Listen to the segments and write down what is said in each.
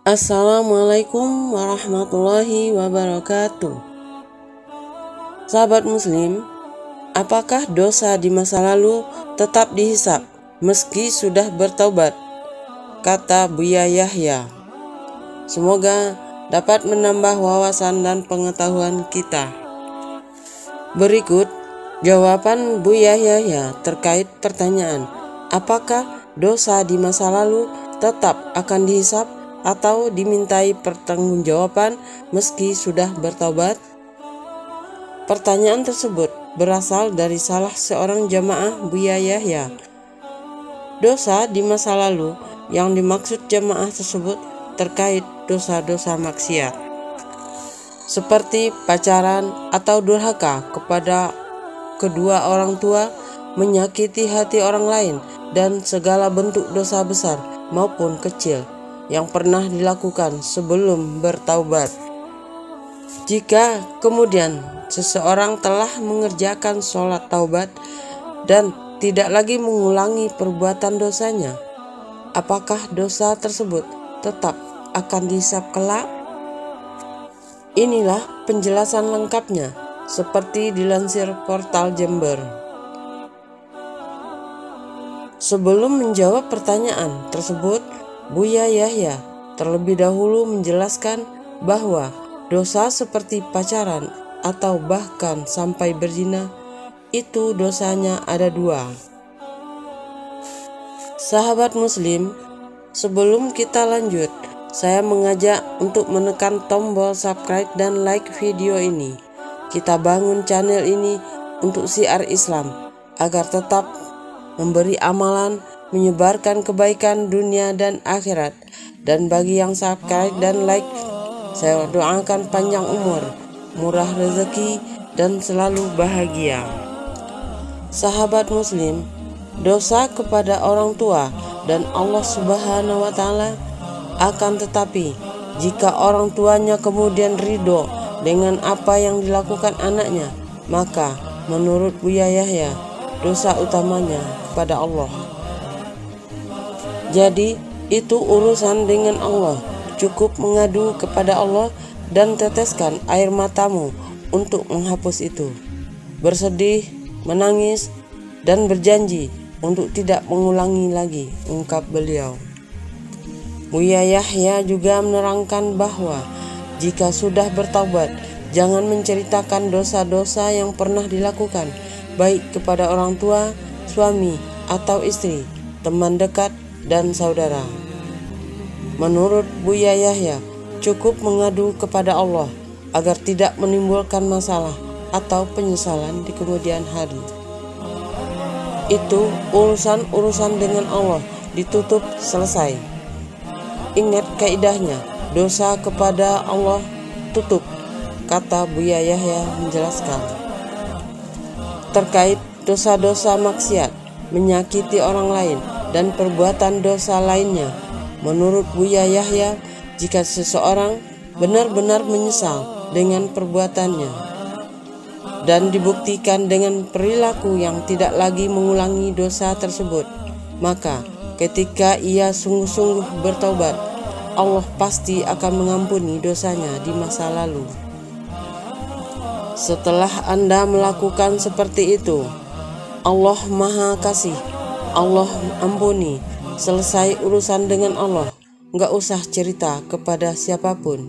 Assalamualaikum warahmatullahi wabarakatuh. Sahabat muslim, apakah dosa di masa lalu tetap dihisab meski sudah bertaubat? Kata Buya Yahya. Semoga dapat menambah wawasan dan pengetahuan kita. Berikut jawaban Buya Yahya terkait pertanyaan, apakah dosa di masa lalu tetap akan dihisab atau dimintai pertanggungjawaban meski sudah bertaubat? Pertanyaan tersebut berasal dari salah seorang jamaah Buya Yahya. Dosa di masa lalu yang dimaksud jamaah tersebut terkait dosa-dosa maksiat, seperti pacaran atau durhaka kepada kedua orang tua, menyakiti hati orang lain, dan segala bentuk dosa besar maupun kecil yang pernah dilakukan sebelum bertaubat. Jika kemudian seseorang telah mengerjakan sholat taubat dan tidak lagi mengulangi perbuatan dosanya, apakah dosa tersebut tetap akan dihisab kelak? Inilah penjelasan lengkapnya seperti dilansir Portal Jember. Sebelum menjawab pertanyaan tersebut, Buya Yahya terlebih dahulu menjelaskan bahwa dosa seperti pacaran atau bahkan sampai berzina itu dosanya ada dua. Sahabat muslim, sebelum kita lanjut, saya mengajak untuk menekan tombol subscribe dan like video ini. Kita bangun channel ini untuk syiar Islam agar tetap memberi amalan, menyebarkan kebaikan dunia dan akhirat. Dan bagi yang subscribe dan like, saya doakan panjang umur, murah rezeki, dan selalu bahagia. Sahabat muslim, dosa kepada orang tua dan Allah Subhanahu wa Ta'ala akan tetapi jika orang tuanya kemudian ridho dengan apa yang dilakukan anaknya, maka menurut Buya Yahya dosa utamanya kepada Allah. Jadi itu urusan dengan Allah. Cukup mengadu kepada Allah dan teteskan air matamu untuk menghapus itu. Bersedih, menangis, dan berjanji untuk tidak mengulangi lagi, ungkap beliau. Buya Yahya juga menerangkan bahwa jika sudah bertaubat, jangan menceritakan dosa-dosa yang pernah dilakukan, baik kepada orang tua, suami, atau istri, teman dekat, dan saudara. Menurut Buya Yahya, cukup mengadu kepada Allah agar tidak menimbulkan masalah atau penyesalan di kemudian hari. Itu urusan-urusan dengan Allah, ditutup selesai. Ingat kaidahnya, dosa kepada Allah tutup, kata Buya Yahya menjelaskan. Terkait dosa-dosa maksiat, menyakiti orang lain, dan perbuatan dosa lainnya, menurut Buya Yahya, jika seseorang benar-benar menyesal dengan perbuatannya dan dibuktikan dengan perilaku yang tidak lagi mengulangi dosa tersebut, maka ketika ia sungguh-sungguh bertaubat, Allah pasti akan mengampuni dosanya di masa lalu. Setelah Anda melakukan seperti itu, Allah Maha Kasih, Allah ampuni, selesai urusan dengan Allah, nggak usah cerita kepada siapapun.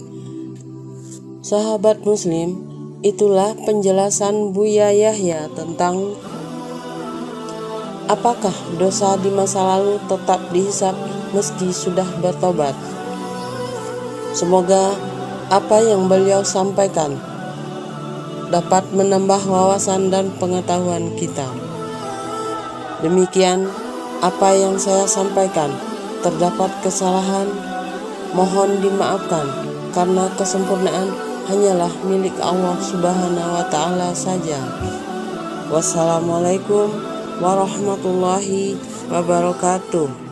Sahabat muslim, itulah penjelasan Buya Yahya tentang apakah dosa di masa lalu tetap dihisab meski sudah bertobat. Semoga apa yang beliau sampaikan dapat menambah wawasan dan pengetahuan kita. Demikian apa yang saya sampaikan. Terdapat kesalahan, mohon dimaafkan, karena kesempurnaan hanyalah milik Allah Subhanahu wa Ta'ala saja. Wassalamualaikum warahmatullahi wabarakatuh.